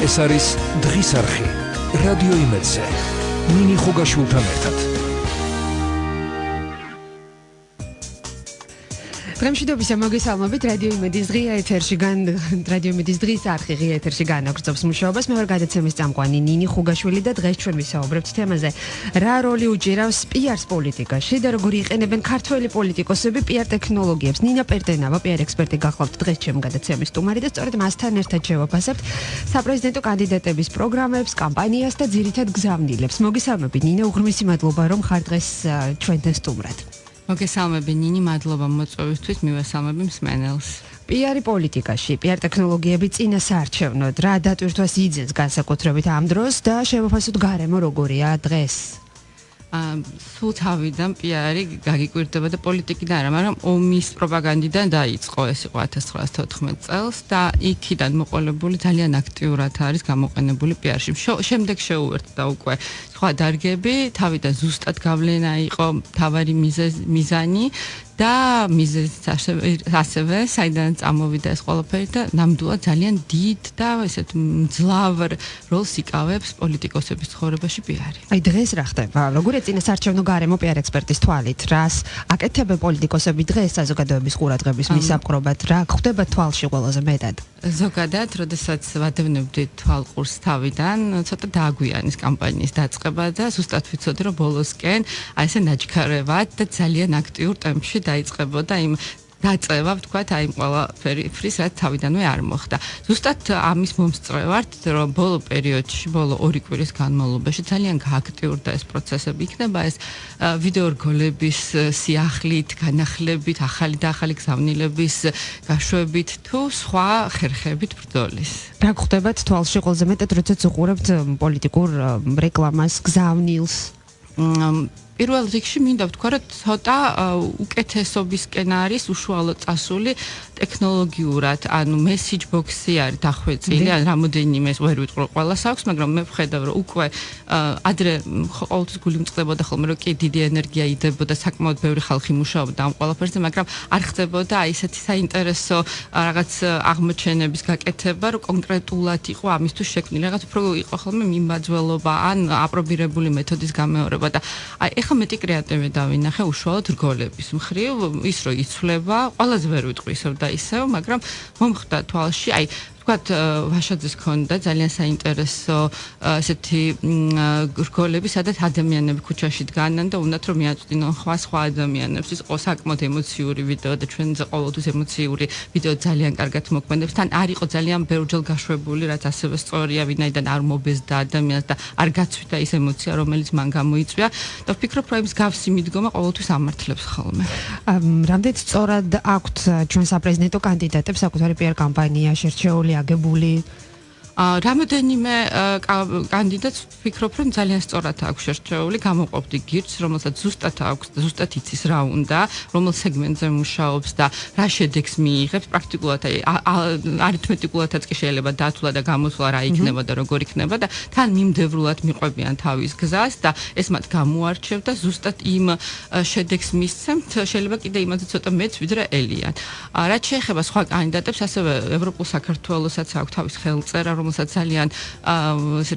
ეს არის დღის არხი რადიო იმედზე ნინი ხუგაშვილთან ერთად. Დღემშვიდობის მოგესალმებით რადიო იმედის ღია ეთერში რადიო იმედის დღის არხი ღია ეთერში განაგრძობს მუშაობას. მე ვარ გადაცემის წამყვანი ნინი ხუგაშვილი და დღეს ჩვენ ვისაუბრებთ თემაზე რა როლი უჭირავს პიარს პოლიტიკაში და როგორ იყენებენ ქართველი პოლიტიკოსები პიარ ტექნოლოგიებს. ნინა პერტენავა პიარ ექსპერტი გახლავთ დღეს ჩემ გადაცემის სტუმარი და სწორედ მასთან ერთად შევაფასებთ საპრეზიდენტო კანდიდატების პროგრამებს, კამპანიას და ძირითად გზავნილებს. მოგესალმებით ნინა, უღრმესი მადლობა რომ ხარ დღეს ჩვენთან სტუმრად. მოგესალმები ნინი, მადლობა მოწვევისთვის, მივესალმები მსმენელს. პიარი პოლიტიკაში, პიარ ტექნოლოგიები წინა საარჩევნოდ რა დატვირთვას იძენს განსაკუთრებით ამ დროს და შევაფასოთ გარემო როგორია დღეს. სულ თავიდან პიარი გაგიკვირდება და პოლიტიკიდან არა, მაგრამ ომის პროპაგანდიდან დაიწყო, ეს იყო 1914 წელს და იქიდან მოყოლებული ძალიან აქტიურად არის გამოყენებული პიარში. შემდეგ შეუერთდა უკვე სხვა დარგები, თავიდან ზუსტად გავლენა იყო თავარი მიზანი და მიზეზიც ასევე საიდან წამოვიდა ეს ყველაფერი და ნამდვილად ძალიან დიდ და ესეთ მძლავრ როლს იკავებს პოლიტიკოსების ცხოვრებაში პიარი. აი დღეს რა ხდება? როგორია წინა საარჩევნო გარემო პიარ ექსპერტის თვალით? რას აკეთებენ პოლიტიკოსები დღეს საზოგადოების ყურადღების მისაპყრობად? რა ხდება თვალში ყველაზე მეტად? ზოგადად, როდესაც ვადევნებდი თვალყურს თავიდან, ცოტა დააგვიანის კამპანიის დაწყება და ზუსტად ვიცოდი, რომ ბოლოსკენ აი ესე ნაჩქარევად და ძალიან აქტიურ ტემპში დაიწყებოდა იმ დაწევა, ვთქვათ, აი ყველაფრის, რაც თავიდანვე არ მოხდა. ზუსტად ამის მომსწრევად, რომ ბოლო პერიოდში, ბოლო 2 კვირის განმავლობაში ძალიან გააქტიურდა ეს პროცესები. იქნება ეს ვიდეო რგოლების სიახლით, განახლებით, ახალი და ახალი გზავნილების გაშვებით თუ სხვა ხერხებით ბრძოლის. რა გხდებათ თვალში ყველაზე მეტად, როდესაც უყურებთ პოლიტიკურ რეკლამას, გზავნილს? პირველ რიგში მინდა ვთქვა, რომ ცოტა უკეთესობისკენ არის უშუალო წასული ტექნოლოგიურად, ანუ მესიჯ ბოქსი არის დახვეწილი, ან რამოდენიმე ვერ ვიტყვი ყველას აქვს, მაგრამ მე ვხედავ, რომ უკვე ადრე ყოველთვის გული მწყდებოდა ხოლმე, რომ კი დიდი ენერგია იდებოდა, საკმაოდ ბევრი ხალხი მუშაობდა ამ ყველაფერზე, მაგრამ არ ხდებოდა აი ესეთი საინტერესო რაღაც აღმოჩენების გაკეთება, რომ კონკრეტულად იყო ამისთვის შექმნილი, რაღაც უფრო იყო ხოლმე მიმაძველობა ან აპრობირებული მეთოდის გამეორება და აი ეხლა მეტი კრეატივი დავინახე უშუალოდ რგოლების მხრივ, ის რომ იცვლება, ყველაზე ვერ ვიტყვი ისევ და ისევ, მაგრამ მომხდა თვალში, აი ვთქვათ, ვაშაძეს ქონდა ძალიან საინტერესო ესეთი რგოლები, სადაც ადამიანები ქუჩაში დგანან და უნდათ რომ მიაწვდინონ სხვა ადამიანებს. ის იყო საკმაოდ ემოციური ვიდეო და ჩვენზე ყოველთვის ემოციური ვიდეო ძალიან კარგად მოქმედებს. თან არ იყო ძალიან ბევრჯერ გაშვებული, რაც ასევე სწორია, ვინაიდან არ მობეზდა ადამიანს და არ გაცვიდა ის ემოცია, რომელიც მან გამოიწვია და ვფიქრობ, რომ ის გავსი მიდგომა ყოველთვის ამართლებს ხოლმე. რამდენიც სწორად აქვთ ჩვენ საპრეზიდენტო კანდიდატებს საკუთარი პიარ კამპანია შერჩეული აგებული? რამოდენიმე კანდიდატს ვფიქრობ, რომ ძალიან სწორად აქვს შერჩეული, გამოყოფდი გირჩს, რომელსაც ზუსტად აქვს და ზუსტად იცის რა უნდა, რომელ სეგმენტზე მუშაობს და რა შედეგს მიიღებს, პრაქტიკულად აი არითმეტიკულადაც კი შეიძლება დათვლა და გამოსვლა რა იქნება და როგორ იქნება და თან მიმდევრულად მიყვებიან თავის გზას და ეს მათ გამოარჩევ და ზუსტად იმ შედეგს მისცემთ, შეიძლება კიდე იმაზე ცოტა მეც ვიდრე ელიან. რაც შეეხება სხვა კანდიდატებს, ასევე ევროპულ საქართველოსაც აქვს თავის ხელწერა, რომელსაც ძალიან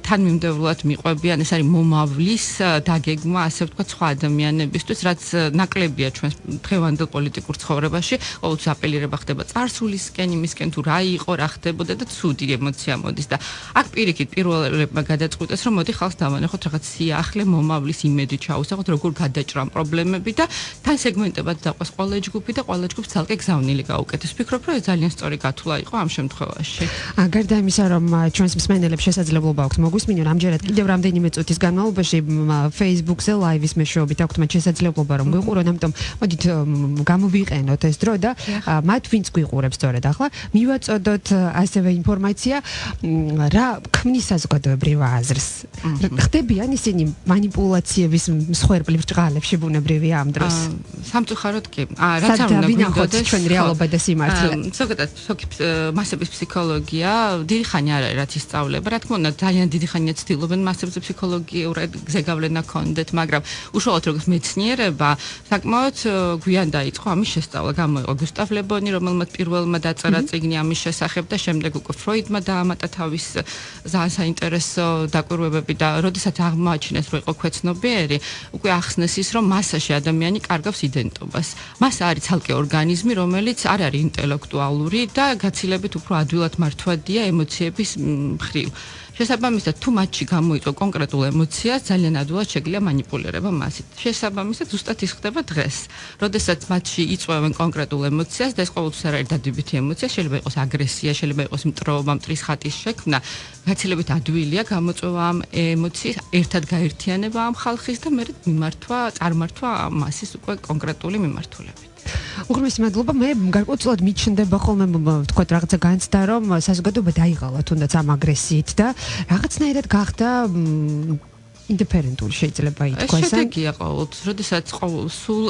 თანმიმდევრულად მიყვებიან, ეს არის მომავლის დაგეგმა, ასე ვთქვათ, სხვა ადამიანებისთვის, რაც ნაკლებია ჩვენს დღევანდელ პოლიტიკურ ცხოვრებაში, ყოველთვის აპელირება ხდება წარსულისკენ, იმისკენ თუ რა იყო, რა ხდებოდა და ცუდი ემოცია მოდის და აქ პირიქით პირველებმა გადაწყვიტეს, რომ მოდი ხალხს დავანახოთ რაღაც სიახლე, მომავლის იმედი ჩაუსახოთ, როგორ გადაჭრან პრობლემები და თან სეგმენტებად დაყვეს ყველა ჯგუფი და ყველა ჯგუფს ცალკე გზავნილი გაუკეთეს. ვფიქრობ, რომ ეს ძალიან სწორი გათვლა იყო ამ შემთხვევაში. გარდა იმისა, რომ ჩვენს მსმენელებს შესაძლებლობა აქვს მოგვისმინონ, ამჯერად კიდევ რამდენიმე წუთის განმავლობაში Facebook-ზე live-ის მეშვეობით აქვთ მათ შესაძლებლობა რომ გვიყურონ, ამიტომ მოდით გამოვიყენოთ ეს დრო და მათ ვინც გვიყურებს სწორედ ახლა, მივაწოდოთ ასევე ინფორმაცია რა ქმნის საზოგადოებრივ აზრს. ხდებიან ისინი манипуляციების მსხვერპლი ბრჭყალებში ბუნებრივი ამ დროს? სამწუხაროდ კი. რაც არ უნდა გვინახოთ ჩვენ რეალობა და სიმართლე. ზოგადად მასების ფსიქოლოგია დიდი ხანი არ არ არის რაც ისწავლება. რა თქმა უნდა, ძალიან დიდი ხანია ცდილობენ მასებზე ფსიქოლოგიურად ზეგავლენა კონდეთ, მაგრამ უშუალოდ როგორც მეცნიერება, საკმაოდ გვიან დაიწყო ამის შესწავლა. გამოიყო გუსტავ ლeboni, რომელმაც პირველმა დაწერა წიგნი ამის შესახებ და შემდეგ უკვე ფროიდმა დაამატა თავის ძალიან საინტერესო დაკვირვებები და როდესაც აღმოაჩინეს, რომ იყო ქვეცნობიერი, უკვე ახსნეს ის, რომ მასაში ადამიანი კარგავს იდენტობას. მას არის ცალკე ორგანიზმი, რომელიც არ არის ინტელექტუალური და გაცილებით უფრო ადვილად მართვადია ემოციების მხრივ. შესაბამისად, თუ მათში გამოიწვევ კონკრეტულ ემოციას, ძალიან ადვილად შეგვიძლია манипуლირება მასით. შესაბამისად, ზუსტად ის ხდება დღეს. როდესაც მათში იწვევენ კონკრეტულ ემოციას და ეს ყოველთვის არ არის დადებითი ემოცია, შეიძლება იყოს აგრესია, შეიძლება იყოს მტრობა, მტრის ხატის შექმნა, გაცილებით ადვილია გამოწვევა ამ ემოციის, ერთად გაერთიანება ამ ხალხის და მე წარმართვა მასის უკვე კონკრეტული მიმართულებით. უღრმესი მადლობა. მე გარკვეულწილად მიჩნდება ხოლმე თქვა რაღაცა განცდა, რომ საზოგადოება დაიღალა თუნდაც ამ აგრესიით და რაღაცნაირად გახდა ინდიფერენტული შეიძლება ითქვას. ეს შედეგია ყოველთვის, როდესაც სულ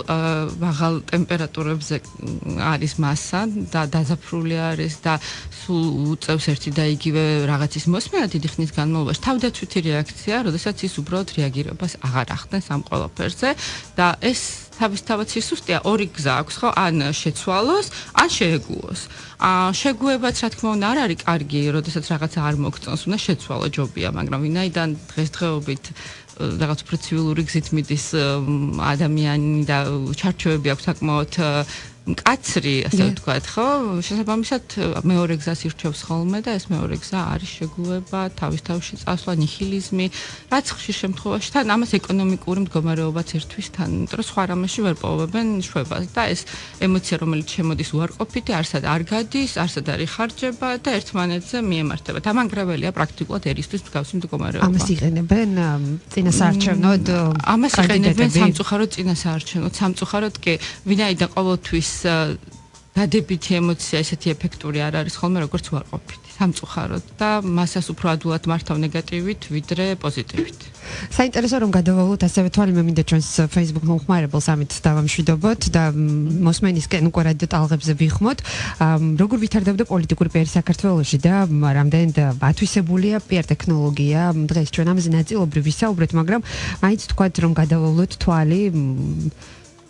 მაღალ ტემპერატურებზე არის მასა და დაზაფრული არის და სულ უწევს ერთი და იგივე რაღაცის მოსმენა დიდი ხნის განმავლობაში, თავდაცვითი რეაქცია, როდესაც ის უბრალოდ რეაგირებას აღარ ახდენს ამ ყველაფერზე და ეს თავისთავად სისუსტეა, ორი გზა აქვს, ხო? ან შეცვალოს, ან შეეგუოს. შეგუებაც რა თქმა უნდა არ არის კარგი, როდესაც რაღაცა არ მოგწონს, უნდა შეცვალო ჯობია, მაგრამ ვინაიდან დღესდღეობით რაღაც უფრო ცივილური გზით მიდის ადამიანი და ჩარჩოები აქვს საკმაოდ მკაცრი, ასე ვთქვათ, ხო? შესაბამისად, მეორე გზას ირჩევს ხოლმე და ეს მეორე გზა არის შეგუება, თავის თავში წასვლა, ნიჰილიზმი, რაც ხშირ შემთხვევაში თან ამას ეკონომიკური მდგომარეობაც ერთვის თან, იმიტომ რომ სხვა რამეში ვერ პოვებენ შვებას და ეს ემოცია, რომელიც შემოდის უარყოფითი, არსად არ გადის, არსად არ იხარჯება და ერთმანეთზე მიემართება. დამანგრეველია პრაქტიკულად ერისთვის მსგავსი მდგომარეობა. ამას იყენებენ წინასაარჩევნოდ ამას იყენებენ სამწუხაროდ წინასაარჩევნოდ, სამწუხაროდ კი, ვინაიდან ყოველთვის დადებითი ემოცია ესეთი ეფექტური არ არის ხოლმე როგორც უარყოფითი სამწუხაროდ და მასას უფრო ადვილად მართავ ნეგატივით ვიდრე პოზიტივით. საინტერესო რომ გადავავლოთ ასევე თვალი მე მინდა ჩვენს Facebook მომხმარებელს ამით დავამშვიდობოთ და მოსმენისკენ უკვე რადიო ტალღებზე ვიხმოთ. როგორ ვითარდებოდა პოლიტიკური პიარი საქართველოში და რამდენად ათვისებულია პიარ ტექნოლოგია. დღეს ჩვენ ამაზე ნაწილობრივ ვისაუბრეთ, მაგრამ მაინც თქვათ რომ გადავავლოთ თვალი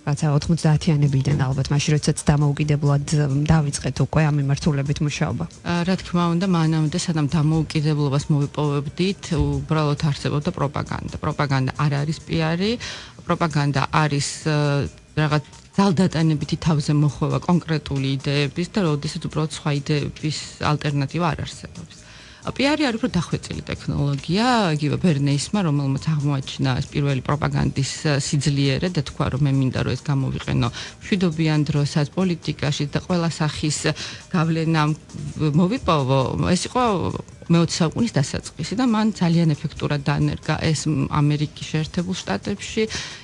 რაცა 90-იანებიდან ალბათ მაშინ როდესაც დამოუკიდებლად დავიწყეთ უკვე ამ მიმართულებით მუშაობა. რა თქმა უნდა, მანამდე სანამ დამოუკიდებლობას მოვიპოვებდით, უბრალოდ არსებობდა პროპაგანდა. პროპაგანდა არ არის პიარი, პროპაგანდა არის რაღაც ძალდატანებითი თავზე მოხვევა კონკრეტული იდეების და როდესაც უბრალოდ სხვა იდეების ალტერნატივა არ არსებობს. პიარი არის უფრო დახვეწილი ტექნოლოგია, იგივე ბერნეისმა, რომელმაც აღმოაჩინა ეს პირველი პროპაგანდის სიძლიერე და თქვა, რომ მე მინდა რომ ეს გამოვიყენო მშვიდობიან დროსაც პოლიტიკაში და ყველა სახის გავლენა მოვიპოვო. ეს იყო მე-20 საუკუნის დასაწყისი და მან ძალიან ეფექტურად დაანერგა ეს ამერიკის შეერთებულ შტატებში.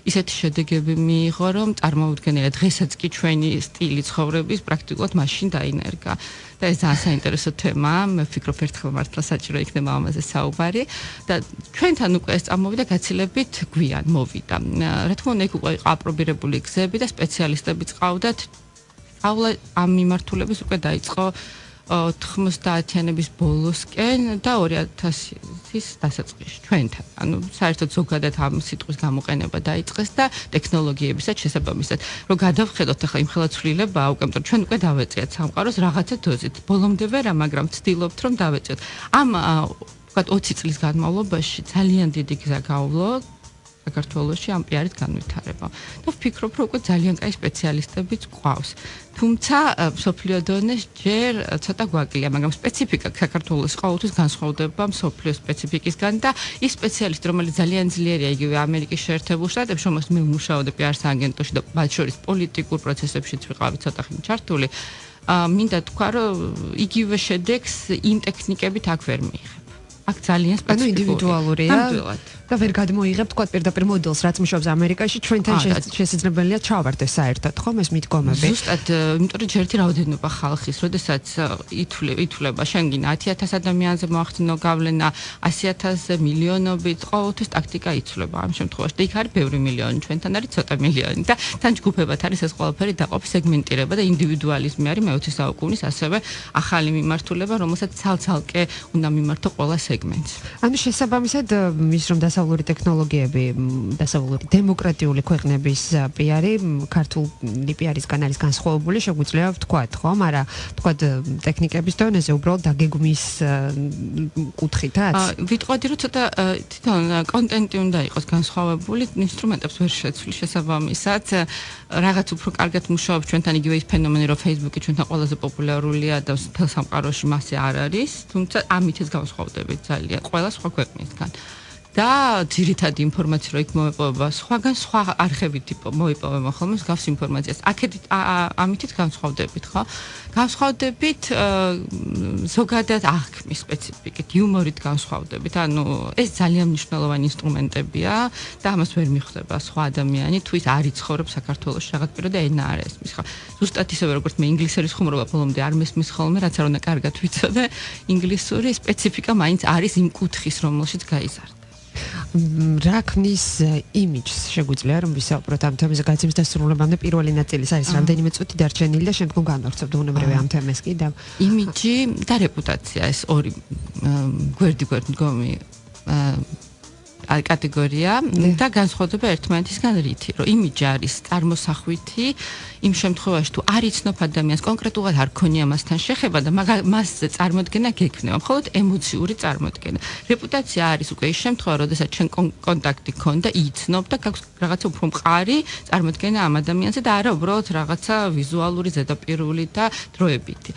ისეთი შედეგები მიიღო, რომ წარმოუდგენელია დღესაც კი ჩვენი სტილი ცხოვრების პრაქტიკულად მაშინ დაინერგა. და ეს ძალიან საინტერესო თემაა. მე ვფიქრობ, ერთხელ მართლა საჭირო იქნება ამაზე საუბარი და ჩვენთან უკვე ეს წამოვიდა გაცილებით გვიან მოვიდა. რა თქმა უნდა, იქ უკვე იყო აპრობირებული გზები და სპეციალისტებიც ყავდათ. სწავლა ამ მიმართულების უკვე დაიწყო 90-იანების ბოლოსკენ და 2000-ის დასაწყისში ჩვენთან. ანუ საერთოდ ზოგადად ამ სიტყვის გამოყენება დაიწყეს და ტექნოლოგიებისაც შესაბამისად. რომ გადავხედოთ ახლა იმ ხელაცვლილებაა, უკვე მეტყვი ჩვენ უკვე დავეწიათ სამყაროს რაღაცა დოზით. ბოლომდე ვერა, მაგრამ ვცდილობთ რომ დავეწიოთ. ამ ვთქვათ 20 წლის განმავლობაში ძალიან დიდი გზა გავვლო საქართველოში ამ პიარით განვითარება. და ვფიქრობ, რომ უკვე ძალიან კაი სპეციალისტებიც გვყავს. თუმცა მსოფლიო დონეზე ჯერ ცოტა გვაკლია, მაგრამ სპეციფიკა საქართველოს ყოველთვის განსხვავდება მსოფლიო სპეციფიკისგან და ის სპეციალისტი, რომელიც ძალიან ძლიერია იგივე ამერიკის შეერთებულ შტატებში, რომელსაც მე ვმუშაობდი პიარ სააგენტოში და მათ შორის პოლიტიკურ პროცესებშიც ვიყავი ცოტა ხნით ჩართული, მინდა თქვა, რომ იგივე შედეგს იმ ტექნიკებით აქ ვერ მიიღებ. აქ ძალიან სპეციფიკური. ინდივიდუალურია. და ვერ გადმოიღებ თქვა პირდაპირ მოდელს, რაც მუშაობს ამერიკაში, ჩვენთან შესაძლებელია ჩავარდეს საერთოდ, ხომ ეს მიდგომები. ზუსტად, იმიტომ რომ ჯერთი რაოდენობა ხალხის, როდესაც ითვლება, შენ გინდა 10,000 ადამიანზე მოახდინო გავლენა, 100,000-ზე, მილიონობით, ყოველთვის ტაქტიკა იცვლება ამ შემთხვევაში. და იქ არის ბევრი მილიონი, ჩვენთან არის ცოტა მილიონი და თან ჯგუფებად არის ეს ყველაფერი დაყოფი, სეგმენტირება და ინდივიდუალიზმი არის მე-20 საუკუნის ასევე ახალი მიმართულება, რომელსაც ცალ-ცალკე უნდა მიმართო ყველა სეგმენტს. ანუ შესაბამისად ის რომ დასავლური ტექნოლოგიები, დასავლური დემოკრატიული ქვეყნების პიარი, ქართული პიარისგან არის განსხვავებული, შეგვიძლია ვთქვათ, ხო? მაგრამ ვთქვათ ტექნიკების დონეზე უბრალოდ დაგეგმვის კუთხითაც. ვიტყოდი რომ ცოტა თვითონ კონტენტი უნდა იყოს განსხვავებული, ინსტრუმენტებს ვერ შეცვლი შესაბამისად. რაღაც უფრო კარგად მუშაობს ჩვენთან იგივე ის ფენომენი, რომ Facebook-ი ჩვენთან ყველაზე პოპულარულია და მთელ სამყაროში მასე არ არის, თუმცა ამით ეს განსხვავდებით ძალიან ყველა სხვა ქვეყნისგან. და ძირითად ინფორმაცია რო იქ მოეპოვება სხვაგან სხვა არხებით მოეპოვება ხოლმე მსგავს ინფორმაციას. აქედით ამითით განსხვავდებით, ხო? განსხვავდებით ზოგადად აღქმის სპეციფიკით, იუმორით განსხვავდებით. ანუ ეს ძალიან მნიშვნელოვანი ინსტრუმენტებია და ამას ვერ მიხვდება სხვა ადამიანი, თუ ის არ იცხოვრობს საქართველოში რაღაც პირო და ენა არ ესმის, ხო? ზუსტად ისევე როგორც მე ინგლისურის ხუმრობა ბოლომდე არ მესმის ხოლმე, რაც არ უნდა კარგად ვიცოდე, ინგლისური სპეციფიკა მაინც არის იმ კუთხის, რომელშიც გაიზარდა. რა ქმნის იმიჯს შეგვიძლია რომ ვისაუბროთ ამ თემაზე გაცემის დასრულებამდე პირველი ნაწილის არის რამდენიმე წუთი დარჩენილი და შემდგომ განვავრცობთ უნებრივი ამ თემას კი და იმიჯი და რეპუტაცია ეს ორი გვერდი მდგომი კატეგორია და განსხვავდება ერთმანეთისგან რითი რომ იმიჯი არის წარმოსახვითი იმ შემთხვევაში თუ არ იცნობ ადამიანს კონკრეტულად არ ქონია მასთან შეხება და მასზე წარმოდგენა გექნება მხოლოდ ემოციური წარმოდგენა რეპუტაცია არის უკვე ის შემთხვევა როდესაც შენ კონტაქტი ქონდა იცნობ და გაქვს რაღაცა უფრო მყარი წარმოდგენა ამ ადამიანზე და არა უბრალოდ რაღაცა ვიზუალური ზედაპირული და დროებითი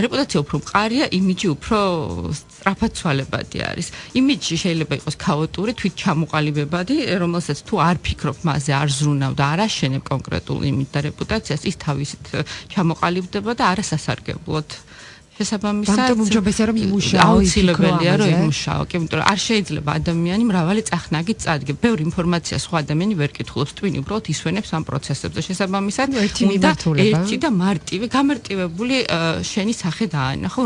რეპუტაცია უფრო მყარია იმიჯი უფრო სწრაფად ცვალებადი არის იმიჯი შეიძლება იყოს ქაოტური თვით ჩამოყალიბებადი რომელსაც თუ არ ფიქრობ მასზე არ ზრუნავ და არ აშენებ კონკრეტულ იმიჯს და რეპუტაციას ის თავისით ჩამოყალიბდება და არასასარგებლოდ შესაბამისად უმჯობესია რომ იმუშაო აუცილებელია რომ იმუშაო კი იმიტომ რომ არ შეიძლება ადამიანი მრავალი წახნაგით წადგე ბევრი ინფორმაცია სხვა ადამიანი ვერ კითხულობს ტვინი უბრალოდ ისვენებს ამ პროცესებზე შესაბამისად უნდა ერთი და მარტივი გამარტივებული შენი სახე დაანახო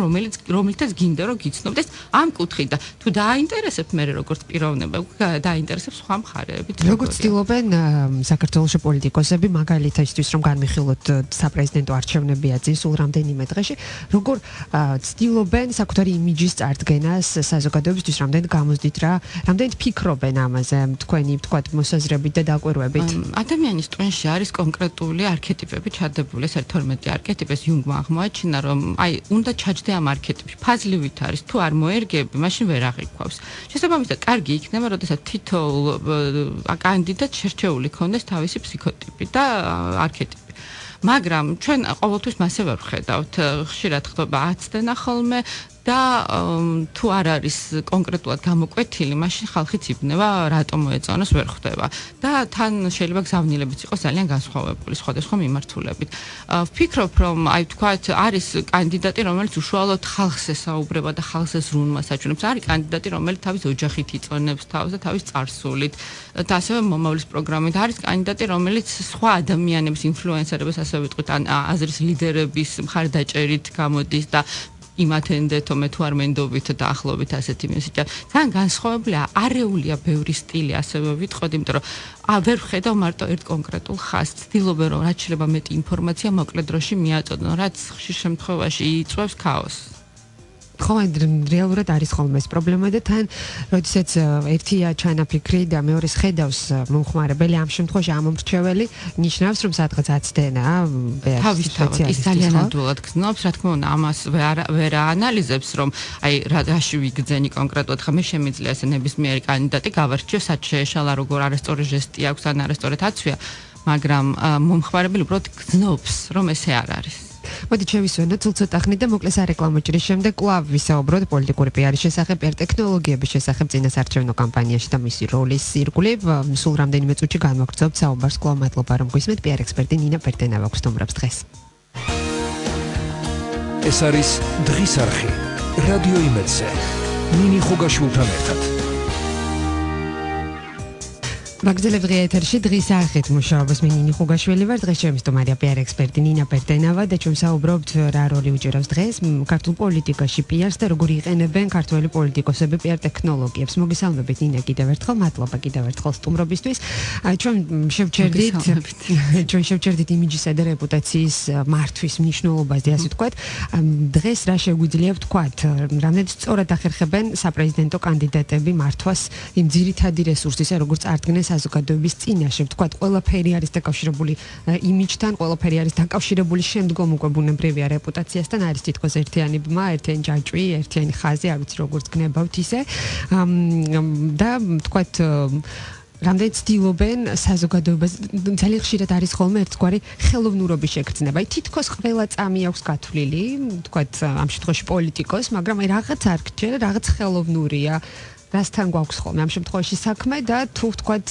რომელიცაც გინდა რომ გიცნობდეს ამ კუთხით და თუ დააინტერესებთ მე როგორც პიროვნება დააინტერესებს სხვა მხარეებით როგორც ცდილობენ საქართველოს პოლიტიკოსები მაგალითისთვის რომ განვიხილოთ საპრეზიდენტო არჩევნებია წინ სულ რამდენიმე დღეში როგორ ცდილობენ საკუთარი იმიჯის წარდგენას საზოგადოებისთვის რამდენად გამოსდით რა რამდენად ფიქრობენ ამაზე თქვენი ვთქვათ მოსაზრებით და დაკვირვებით ადამიანის ტვინში არის კონკრეტული არქეტიპები ჩადებული ეს 12 არქეტიპი ეს იუნგმა აღმოაჩინა რომ აი უნდა ჩაჯდე ამ არქეტიპში ფაზლივით არის თუ არ მოერგები მაშინ ვერ აღიქვავს შესაბამისად კარგი იქნება როდესაც თითოეულ კანდიდატს შერჩეული ქონდეს თავისი ფსიქოტიპი და არქეტიპი მაგრამ ჩვენ ყოველთვის მასე ვერ ვხედავთ ხშირად ხდება 10 დენა ხოლმე და თუ არ არის კონკრეტულად გამოკვეთილი, მაშინ ხალხი ციფნება, რატომ მოეწონოს ვერ ხვდება. და თან შეიძლება გზავნილებიც იყოს ძალიან განსხვავებული სხვადასხვა მიმართულებით. ვფიქრობ, რომ აი თქვათ, არის კანდიდატი, რომელიც უშუალოდ ხალხს ესაუბრება და ხალხს ზრუნვას აჩვენებს. არის კანდიდატი, რომელიც თავის ოჯახით იწონებს თავს და თავის წარსულით და ასევე მომავლის პროგრამით. არის კანდიდატი, რომელიც სხვა ადამიანების ინფლუენსერებს ასე ვიტყვით, ან აზრის ლიდერების მხარდაჭერით გამოდის და იმათენდეთო მე თუ არ მენდობით და ახლობით ასეთი მესიჯა. თან განსხვავებულია არეულია ბევრი სტილი ასევე ვიტყოდი, იმიტომ რომ ვერ ვხედავ მარტო ერთ კონკრეტულ ხაზს. ვცდილობ რომ რაც შეიძლება მეტი ინფორმაცია მოკლე დროში მიაწოდო, რაც ხშირ შემთხვევაში იწვევს ქაოსს. ხო, რეალურად არის ხოლმე ეს პრობლემა და თან როდესაც ერთია ჩანაფიქრი და მეორეს ხედავს მომხმარებელი ამ შემთხვევაში ამომრჩეველი ნიშნავს რომ სადღაც აცდენა თავისთავად ის ძალიან ადვილად გზნობს რა თქმა უნდა ამას ვერ აანალიზებს რომ აი რაში ვიგძენი კონკრეტულად ხა მე შემიძლია ეს ნებისმიერი კანდიდატი გავარჩიო სად შეეშალა როგორ არასწორი ჟესტი აქვს ან არასწორად აცვია მაგრამ მომხმარებელი უბრალოდ გზნობს რომ ესე არ არის მოდი შევისვენოთ ცოტა ხნით და მოკლე სარეკლამო ჭრის შემდეგ კვლავ ვისაუბროთ პოლიტიკური პიარის შესახებ, ტექნოლოგიების შესახებ წინასარჩევნო კამპანიაში და მისი როლის ირგვლივ. სულ რამდენიმე წუთში განვაგრძობთ საუბარს. კვლავ მადლობა რომ გვისმენთ პიარ ექსპერტი ნინა პერტენავა გვსტუმრობს დღეს. ეს არის დღის არხი რადიო იმედზე. ნინი ხუგაშვილთან ერთად. ვაგრძელებ დღის ეთერში დღის არხით მუშაობას. მე ნინი ხუგაშვილი ვარ. დღეს ჩემი სტუმარია პიარ ექსპერტი ნინა პერტენავა და ჩვენ საუბრობთ რა როლი უჭირავს დღეს ქართულ პოლიტიკაში პიარს და როგორ იყენებენ ქართველი პოლიტიკოსები პიარ ტექნოლოგიებს. მოგესალმებით ნინა კიდევ ერთხელ. მადლობა კიდევ ერთხელ სტუმრობისთვის. ჩვენ შევჩერდით იმიჯისა და რეპუტაციის მართვის მნიშვნელობაზე, ასე ვთქვათ. დღეს რა შეგვიძლია ვთქვათ, რამდენიც სწორად ახერხებენ საპრეზიდენტო კანდიდატები მართვას იმ ძირითადი რესურსისა, როგორც წარდგნენ საზოგადოების წინაშე, ვთქვათ, ყველაფერი არის დაკავშირებული იმიჯთან, ყველაფერი არის დაკავშირებული შემდგომ უკვე ბუნებრივია რეპუტაციასთან, არის თითქოს ერთიანი ბმა, ერთიანი ჯაჭვი, ერთიანი ხაზი, არ ვიცი როგორც გნებავთ ისე. და ვთქვათ, რამდენიც ცდილობენ საზოგადოებას, ძალიან ხშირად არის ხოლმე ერთგვარი ხელოვნურობის შეგრძნება. თითქოს ყველა წამი აქვს გათვლილი, ვთქვათ, ამ შემთხვევაში პოლიტიკოს, მაგრამ რაღაც არ გჭირდა, რაღაც ხელოვნურია. რასთან გვაქვს ხოლმე ამ შემთხვევაში საქმე და თუ ვთქვათ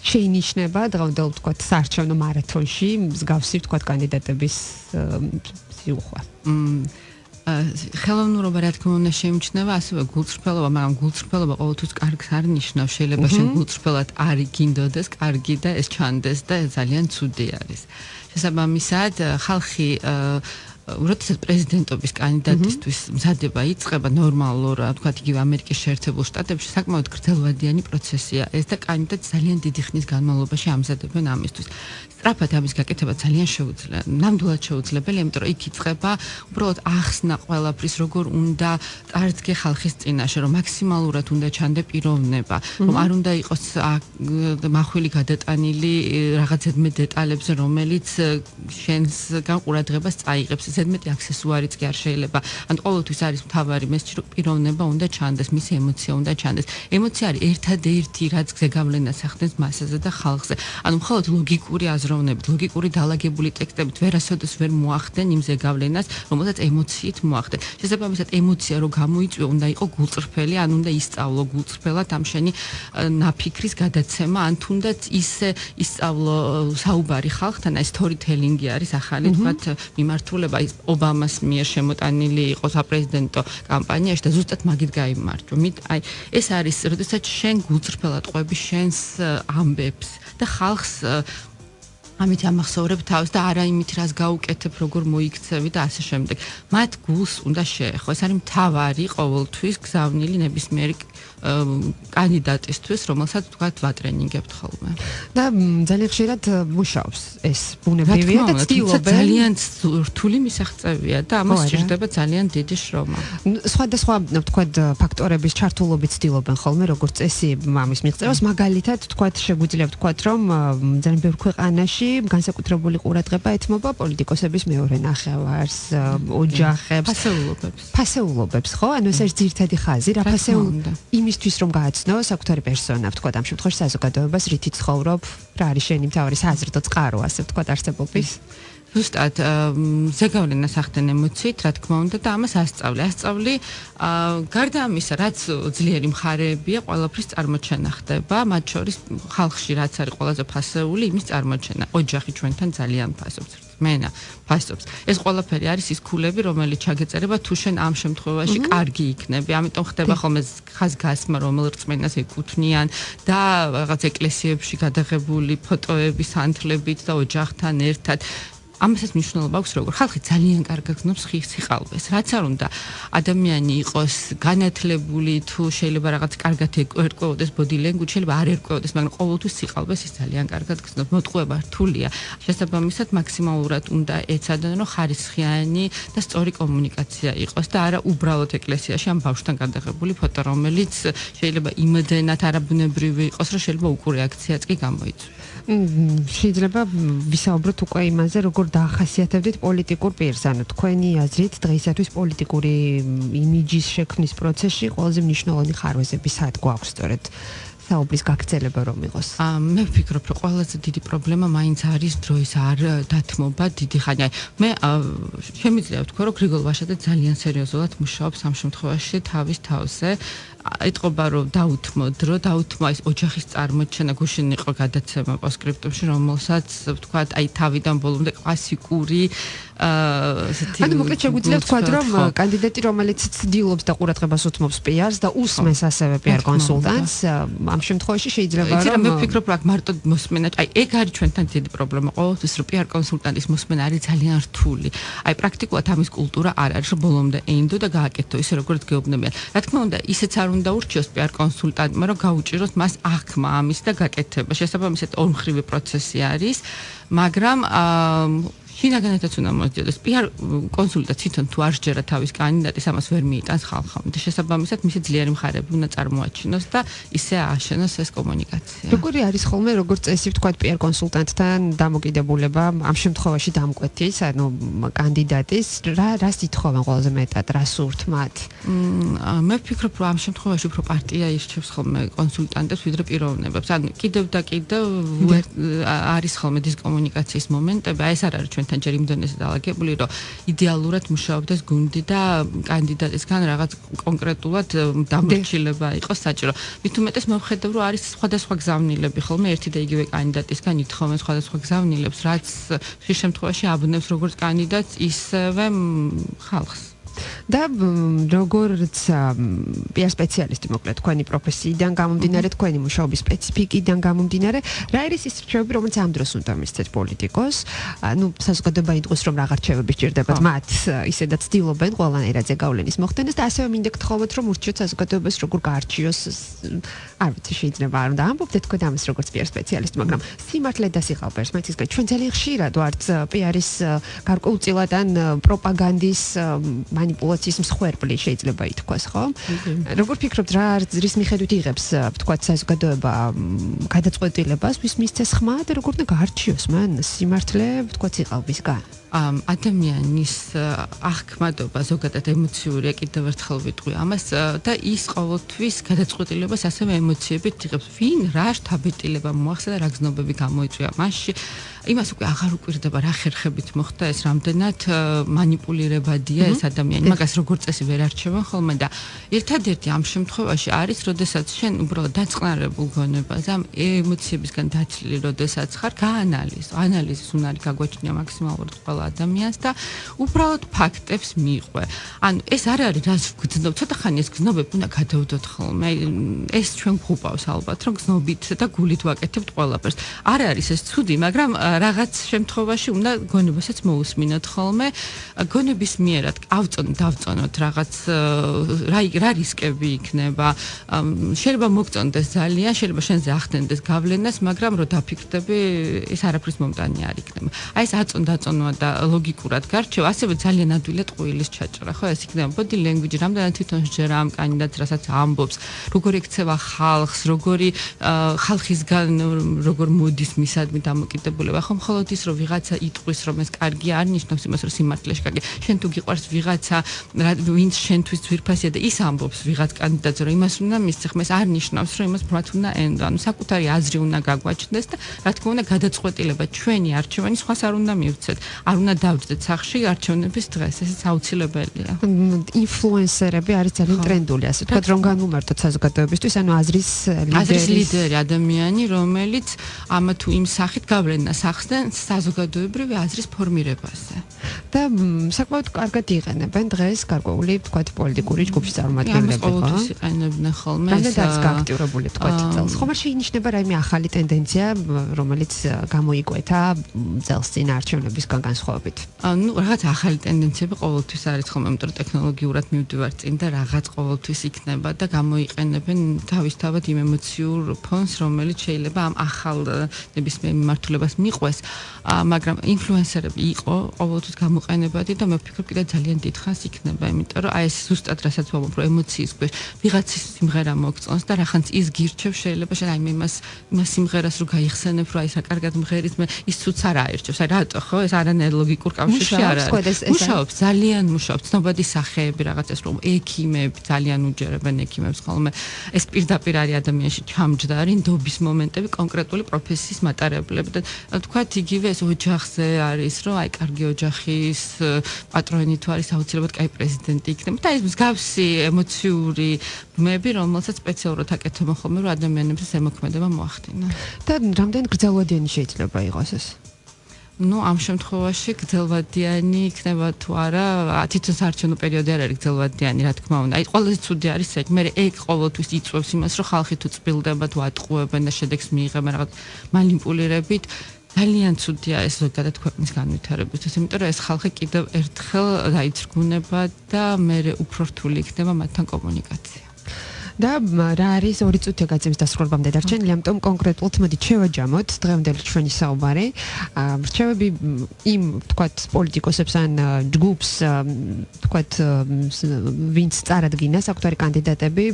შეინიშნება დღევანდელ ვთქვათ საარჩევნო მარათონში მსგავსი ვთქვათ კანდიდატების სიუხვე. ხელოვნურობა რა თქმა უნდა შეიმჩნევა, ასევე გულწრფელობა, მაგრამ გულწრფელობა ყოველთვის კარგს არ ნიშნავს. შეიძლება შენ გულწრფელად არ გინდოდეს, კარგი და ეს ჩანდეს და ძალიან ცუდი არის. შესაბამისად, ხალხი როდესაც პრეზიდენტობის კანდიდატისთვის მზადება იწყება ნორმალურ, თქვათ, იგივე ამერიკის შეერთებულ შტატებში საკმაოდ გრძელვადიანი პროცესია ეს და კანდიდატი ძალიან დიდი ხნის განმავლობაში ამზადებენ ამისთვის. სწრაფად ამის გაკეთება ძალიან შეუძლია, ნამდვილად შეუძლებელია, იმიტომ რომ იქ იწყება უბრალოდ ახსნა ყველაფრის, როგორ უნდა წარდგე ხალხის წინაშე, რომ მაქსიმალურად უნდა ჩანდე პიროვნება, რომ არ უნდა იყოს მახვილი გადატანილი რაღაც ზედმეტ დეტალებზე, რომელიც შენს განყურადღებას წაიღებს. ზედმეტი აქსესუარიც კი არ შეიძლება. ან ყოველთვის არის მთავარი მესიჯი, რომ პიროვნება უნდა ჩანდეს, მისი ემოცია უნდა ჩანდეს. ემოცია არის ერთადერთი, რაც ზეგავლენას ახდენს მასაზე და ხალხზე. ანუ მხოლოდ ლოგიკური აზროვნებით, ლოგიკური დაალაგებული ტექსტებით ვერასოდეს ვერ მოახდენ იმ ზეგავლენას, რომელსაც ემოციით მოახდენ. შესაბამისად, ემოცია რო გამოიწვიო, უნდა იყო გულწრფელი, ან უნდა ისწავლო გულწრფელად ამ შენი ნაფიქრის გადაცემა, ან თუნდაც ისე ისწავლო საუბარი ხალხთან, აი სტორითელინგი არის ახალი თქვათ მიმართულება. ობამას მიერ შემოტანილი იყო საპრეზიდენტო კამპანიაში და ზუსტად მაგით გაიმარჯვა. აი ეს არის, როდესაც შენ გულწრფელად ყვები შენს ამბებს და ხალხს ამით ამახსოვრებ თავს და არა იმით რას გაუკეთებ, როგორ მოიქცევი და ასე შემდეგ. მათ გულს უნდა შეეხო. ეს არის მთავარი ყოველთვის გზავნილი ნებისმიერი კანდიდატისთვის, რომელსაც თქვათ ვატრენინგებთ ხოლმე. და ძალიან ხშირად მუშაობს ეს ბუნებრივია და ცდილობენ ძალიან რთული მისაღწევია და ამას სჭირდება ძალიან დიდი შრომა. სხვადასხვა თქვათ ფაქტორების ჩართულობით ცდილობენ ხოლმე როგორც წესი ამის მიღწევას, მაგალითად თქვათ შეგვიძლია ვთქვათ, რომ ძალიან ბევრ ქვეყანაში განსაკუთრებული ყურადღება ეთმობა პოლიტიკოსების მეორე ნახევარს, ოჯახებს, ფასეულობებს, ხო? ანუ ეს არის ძირითადი ხაზი, რა ფასეულობა იმისთვის რომ გააცნო საკუთარი პერსონა, ვთქვათ, ამ შემთხვევაში საზოგადოებას რითიც ცხოვრობ, რა არის შენი მთავარი საზრდო წყარო, ასე ვთქვათ, არსებობის. ზუსტად ზეგავლენას ახდენ ემოციით, რა თქმა უნდა და ამას ასწავლი. გარდა ამისა, რაც ძლიერი მხარეებია, ყველაფრის წარმოჩენა ხდება, მათ შორის ხალხში რაც არის ყველაზე ფასეული, იმის წარმოჩენა. ოჯახი ჩვენთან ძალიან ფასობს. მენა ფასობს. ეს ყველაფერი არის ის ქულები, რომელიც ჩაგეწერება თუ შენ ამ შემთხვევაში კარგი იქნები. ამიტომ ხდება ხოლმე ხაზგასმა, რომელ რწმენას ეკუთვნიან და რაღაც ეკლესიებში გადაღებული ფოტოების ანთლებით და ოჯახთან ერთად. ამასაც მნიშვნელობა აქვს როგორ ხალხი ძალიან კარგად გზნობს სიყალბეს. რაც არ უნდა ადამიანი იყოს განათლებული თუ შეიძლება რაღაც კარგად ერკვეოდეს body language, შეიძლება არ ერკვეოდეს, მაგრამ ყოველთვის სიყალბეს ის ძალიან კარგად გზნობს. მოტყუება რთულია. შესაბამისად მაქსიმალურად უნდა ეცადონ, რომ ხარისხიანი და სწორი კომუნიკაცია იყოს და არა უბრალოდ ეკლესიაში ამ ბავშვთან გადაღებული ფოტო, რომელიც შეიძლება იმდენად არაბუნებრივი იყოს, რომ შეიძლება უკურეაქციაც კი გამოიწვიოს. შეიძლება ვისაუბროთ უკვე იმაზე, როგორ დაახასიათებდით პოლიტიკურ პირს, ანუ თქვენი აზრით დღეისათვის პოლიტიკური იმიჯის შექმნის პროცესში ყველაზე მნიშვნელოვანი ხარვეზები სად გვაქვს სწორედ საუბრის გაგრძელება რომ იყოს? მე ვფიქრობ, რომ ყველაზე დიდი პრობლემა მაინც არის დროის არ დათმობა დიდი ხანი. მე შემიძლია ვთქვა, რომ გრიგოლ ვაშაძე ძალიან სერიოზულად მუშაობს ამ შემთხვევაში თავის თავზე. ეთყობა რომ დაუთმო ის ოჯახის წარმოჩენა გუშინ იყო გადაცემა პოსტსკრიპტუმში რომელსაც ვთქვათ აი თავიდან ბოლომდე კლასიკური ანუ მოკლედ შეგვიძლია ვთქვათ რომ კანდიდატი რომელიც ცდილობს და ყურადღებას უთმობს პიარს და უსმენს ასევე პიარ კონსულტანტს ამ შემთხვევაში შეიძლება რომ მე ვფიქრობ რომ მარტო მოსმენა აი ეგ არის ჩვენთან დიდი პრობლემა ყოველთვის რომ პიარ კონსულტანტის მოსმენა არის ძალიან რთული აი პრაქტიკულად ამის კულტურა არ არის რომ ბოლომდე ეინდო და გააკეთო ისე როგორც გეუბნებიან რა თქმა უნდა ისეც არ უნდა ურჩიოს პიარ კონსულტანტმა რომ გაუჭიროს მას აღქმა ამის და გაკეთება შესაბამისად ორმხრივი პროცესი არის მაგრამ შინაგანეთაც უნდა მოძიოდეს პიარ კონსულტანტი თვითონ თუ არ შეერა თავის კანდიდატის ამას ვერ მიიტანს ხალხამ და შესაბამისად მისი ძლიერი მხარეები უნდა წარმოაჩინოს და ისე ააშენოს ეს კომუნიკაცია. როგორი არის ხოლმე როგორც წესი ვთქვათ პიარ კონსულტანტთან დამოკიდებულება ამ შემთხვევაში დამკვეთის ანუ კანდიდატის რას ითხოვენ ყველაზე მეტად რა სურთ მათ? მე ვფიქრობ რომ ამ შემთხვევაში უფრო პარტია ირჩევს ხოლმე კონსულტანტებს ვიდრე პიროვნებებს. ანუ კიდევ და კიდევ არის ხოლმე დისკომუნიკაციის მომენტები აი ეს არ არის ჩვენთან ჯერ იმდენზე დაალაგებული რომ იდეალურად მუშაობდეს გუნდი და კანდიდატისგან რაღაც კონკრეტულად დამორჩილება იყოს საჭირო. მით უმეტეს მე ვხედავ რომ არის სხვადასხვა გზავნილები ხოლმე ერთი და იგივე კანდიდატისგან ითხოვენ სხვადასხვა გზავნილებს რაც ხშირ შემთხვევაში აბნევს როგორც კანდიდატს ისევე ხალხს. და როგორც პიარ სპეციალისტი მოკლედ თქვენი პროფესიიდან გამომდინარე თქვენი მუშაობის სპეციფიკიდან გამომდინარე რა არის ის რჩევები რომელიც ამ დროს უნდა მისცეთ პოლიტიკოს ანუ საზოგადოება იდღოს რომ რა რჩევები სჭირდებათ მათ ისედაც ცდილობენ ყველანაირად ზეგავლენის მოხდენას და ასევე მინდა გთხოვოთ რომ ურჩიოთ საზოგადოებას როგორ გაარჩიოს არ ვიცი შეიძლება არ უნდა ამბობდეთ თქვენ ამას როგორც პიარ სპეციალისტი მაგრამ სიმართლე და სიყალბერს მეთქისგან ჩვენ ძალიან ხშირად ვართ პიარის გარკვეულწილად ან პროპაგანდის манипуляციის მსხვერპლი შეიძლება ითქვას, ხო? როგორ ფიქრობთ, რა რის მიხედვით იღებს, ვთქვათ, საზოგადოება გადაწყვეტილებას, ვის მისცეს ხმა და როგორ უნდა გაარჩიოს მან სიმართლე, ვთქვათ, სიყალბისგან? ადამიანის აღქმადობა ზოგადად ემოციურია კიდევ ერთხელ ვიტყვი ამას და ის ყოველთვის გადაწყვეტილებას ასევე ემოციებით იღებს ვინ რა შთაბეტილება მოახსნა რა გზნობები გამოიწვია მასში იმას უკვე აღარ უკვირდება რა ხერხებით მოხდა ეს რამდენად манипуლირებადია ეს ადამიანი მაგას როგორც წესი ვერ არჩევენ ხოლმე და ერთადერთი ამ შემთხვევაში არის როდესაც შენ უბრალოდ დაწყნარებულ გონებაზე ამ ემოციებისგან დაცლილი როდესაც ხარ ანალიზის უნარი გაგვაჩნია მაქსიმალურად ყველა ადამიანს და უბრალოდ ფაქტებს მიყვე. ანუ ეს არ არის რაც გძნობ, ცოტა ხანი ეს გზნობები უნდა გადავდოთ ხოლმე. ეს ჩვენ გვყავს ალბათ, რომ გზნობით და გულით ვაკეთებთ ყველაფერს. არ არის ეს ცუდი, მაგრამ რაღაც შემთხვევაში უნდა გონებასაც მოусმინოთ ხოლმე. გონების მიერად დავწონოთ რაღაც რა რისკები იქნება. შეიძლება მოგწონდეს ძალიან, შეიძლება შენზე ახდენდეს გავლენას, მაგრამ რო დაფიქრდები, ეს არაფრის მომტანი არ იქნება. აი ეს აწონდა და ლოგიკურად გარჩევა, ასევე ძალიან ადვილად ყვილის ჩაჭრა, ხო, ეს იქნება body language, რამდენად თვითონ შეჯერა ამ კანდიდატს, რასაც ამბობს, როგორ ექცევა ხალხს, როგორი ხალხისგან როგორ მოდის მისადმი დამოკიდებულება, ხო, მხოლოდ ის რომ ვიღაცა იტყვის, რომ ეს კარგია, არ ნიშნავს იმას, რომ სიმართლეში კარგია. შენ თუ გიყვარს ვიღაცა, ვინც შენთვის ძვირფასია და ის ამბობს ვიღაც კანდიდატს, რომ იმას უნდა მისცე, ეს არ ნიშნავს, რომ იმას მათ უნდა ენდო. ანუ საკუთარი აზრი უნდა გაგვაჩნდეს და რა თქმა უნდა გადაწყვეტილება ჩვენი არჩევანი სხვას არ უნდა მივცეთ. არ უნდა დავდეთ სახში არჩევნების დღეს, ესეც აუცილებელია. ინფლუენსერები არის ძალიან ტრენდული, ასე ვთქვათ, რომ განვუმარტოთ საზოგადოებისთვის, ანუ აზრის ლიდერი ადამიანი, რომელიც ამა თუ იმ სახით გავლენას ახდენს საზოგადოებრივი აზრის ფორმირებაზე. და საკმაოდ კარგად იყენებენ დღეს გარკვეული, ვთქვათ, პოლიტიკური ჯგუფის წარმომადგენლები, ხო? ყოველთვის იყენებენ ხოლმე ეს. რამდენადაც გააქტიურებული, ვთქვათ, წელს. ხომ არ შეინიშნება რაიმე ახალი ტენდენცია, რომელიც გამოიკვეთა წელს წინ არჩევნებისგან განსხვავებით? ну რაღაც ახალი ტენდენციები ყოველთვის არის ხოლმე, იმიტომ რომ ტექნოლოგიურად მივდივართ წინ და რაღაც ყოველთვის იქნება და გამოიყენებენ თავისთავად იმ ემოციურ ფონს, რომელიც შეიძლება ამ ახალ ნებისმიერ მიმართულებას მიყვეს, მაგრამ ინფლუენსერები იყო ყოველთვის გამოყენებადი და მე ვფიქრობ კიდე ძალიან დიდხანს იქნება, იმიტომ რომ აი ეს ზუსტად რასაც ვამბობ, რომ ემოციის ქვეშ ვიღაცის სიმღერა მოგწონს და რახანს ის გირჩევს, შეიძლება შენ აი იმას სიმღერას რო გაიხსენებ, რომ აი ეს რა კარგად მღერის, მე ის ცუც არ აერჩევს, აი რატო ხო ეს არანაირ ლოგიკურ კავშირში არ არის. მუშაობს, ძალიან მუშაობს, ცნობადი სახეები რაღაცას რომ ექიმები ძალიან უჯერებენ ექიმებს ხოლმე. ეს პირდაპირ არის ადამიანში ჩამჯდარი ნდობის მომენტები კონკრეტული პროფესიის მატარებლები და თქვათ იგივე ეს ოჯახზე არის რომ აი კარგი ოჯახის პატრონი თუ არის აუცილებლად კაი პრეზიდენტი იქნება და ეს მსგავსი ემოციური ბმები რომელსაც სპეციალურად აკეთებენ ხოლმე რომ ადამიანებს ემოქმედება მოახდინა. და რამდენი გრძელვადიანი შეიძლება იყოს ეს? ამ შემთხვევაში გრძელვადიანი იქნება თუ არა, თვითონ საარჩევნო პერიოდი არ არის გრძელვადიანი, რა თქმა უნდა. აი ყველაზე ცუდი არის ეგ, მე ეგ ყოველთვის იწვევს იმას, რომ ხალხი თუ წბილდება, თუ ატყუებენ და შედეგს მიიღებენ რაღაც манипулირებით, ძალიან ცუდია ეს ზოგადად ქვეყნის განვითარებისთვის, იმიტომ რომ ეს ხალხი კიდევ ერთხელ დაიძრგუნება და მე უფრო რთული იქნება მათთან კომუნიკაცია. და რა არის 2 წუთი გაწევის დასრულებამდე დარჩენილი, ამიტომ კონკრეტულად მოდით შევაჯამოთ დღევანდელი ჩვენი საუბარი. რჩევები იმ თქვათ პოლიტიკოსებს ან ჯგუფს თქვათ ვინც წარადგინა საკუთარი კანდიდატები,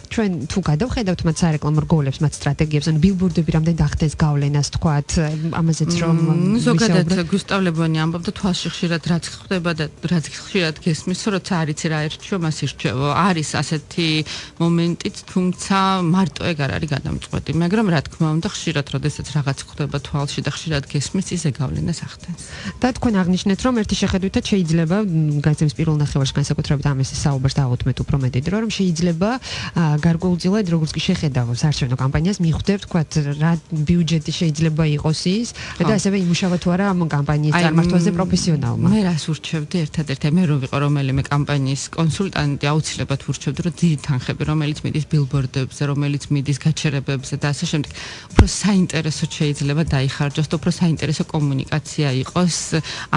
ჩვენ თუ გადავხედავთ მათ სარეკლამო რგოლებს, მათ სტრატეგიებს, ან ბილბორდები რამდენი დახდენს გავლენას თქვათ, ამაზეც რომ ზოგადად გუსტავლებიანი ამბობდა თვალში ხშირად რაც ხდება და რაც ხშირად გესმის, როცა არიცი რა ერჩიო, მას ირჩევო. არის ასეთი მომენტი თუმცა მარტო ეგ არ არის გადამწყვეტი, მაგრამ რა თქმა უნდა ხშირად როდესაც რაღაც ხდება თვალში და ხშირად გესმის ისე გავლენას ახდენს. და თქვენ აღნიშნეთ რომ ერთი შეხედვითაც შეიძლება გაზეთის პირველ ნახევარში განსაკუთრებით ამის საუბარს დავუთმეთ უფრო მეტი დრო რომ შეიძლება გარკვეულწილად როგორც კი შეხედავ საარჩევნო კამპანიას მიხვდებ თქვათ რა ბიუჯეტი შეიძლება იყოს ის და ასევე იმუშავა თუ არა ამ კამპანიის წარმართვაზე პროფესიონალმა. მე რას ურჩევდი ერთადერთი მე რომ ვიყო რომელიმე კამპანიის კონსულტანტი აუცილებლად ურჩევდი რომ დიდი თანხები რომელიც მიდის ბილბორდებზე, რომელიც მიდის გაჩერებებზე და ასე შემდეგ. უფრო საინტერესო შეიძლება დაიხარჯოს და უფრო საინტერესო კომუნიკაცია იყოს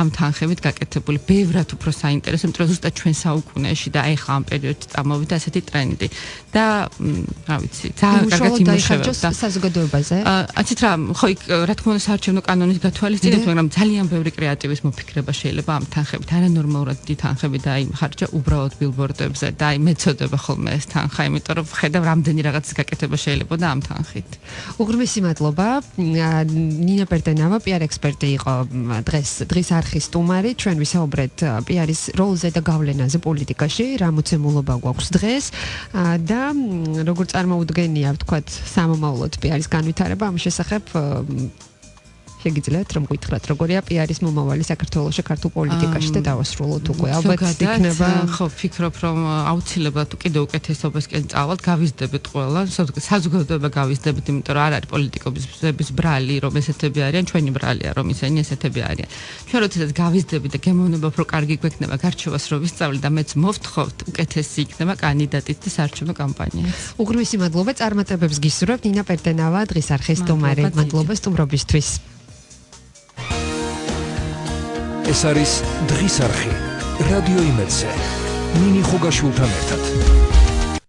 ამ თანხებით გაკეთებული. ბევრად უფრო საინტერესო, იმიტომ რომ ზუსტად ჩვენ საუკუნეში და აი ხა ამ პერიოდში წამოვიდა ასეთი ტრენდი. და რა ვიცი, ძალიან კარგად იმუშავებდა საზოგადოებაზე. აცით რა, ხო იქ რა თქმა უნდა საარჩევნო კანონის გათვალისწინებით, მაგრამ ძალიან ბევრი კრეატივის მოფიქრება შეიძლება ამ თანხებით. არანორმალურად დიდი თანხები დაიმხარჯა უბრალოდ ბილბორდებზე და აი მეწოდება ხოლმე ეს თანხა, იმიტომ რომ ხედავ რამდენი რაღაცის გაკეთება შეიძლება და ამ თანხით. უღრმესი მადლობა. ნინა პერტენავა, პიარ ექსპერტი იყო დღის არხის სტუმარი. ჩვენ ვისაუბრეთ პიარის როლზე და გავლენაზე პოლიტიკაში, რა მოცემულობა გვაქვს დღეს და როგორ წარმოუდგენია, ვთქვათ, სამომავლოდ პიარის განვითარება ამ შესახებ შეგიძლიათ რომ გითხრათ როგორია პიარის მომავალი საქართველოში ქართულ პოლიტიკაში და დავასრულოთ უკვე ალბათ იქნება ხო ფიქრობ რომ აუცილებლად კიდევ უკეთესობასკენ წავალთ გავიზრდებით ყველა საზოგადოება გავიზრდებით იმიტომ რომ არ არის პოლიტიკოსების ბრალი რომ ესეთები არიან ჩვენი ბრალია რომ ისინი ესეთები არიან ჩვენ როდესაც გავიზრდებით და გემოვნება უფრო კარგი გვექნება გარჩევას რო ვისწავლი და მეც მოვთხოვთ უკეთესი იქნება კანდიდატით და საარჩევნო კამპანია უღრმესი მადლობა წარმატებებს გისურვებთ ნინა პერტენავა დღის არხის სტუმარი მადლობა სტუმრობისთვის ეს არის დღის არხი რადიო იმედზე ნინი ხუგაშვილთან ერთად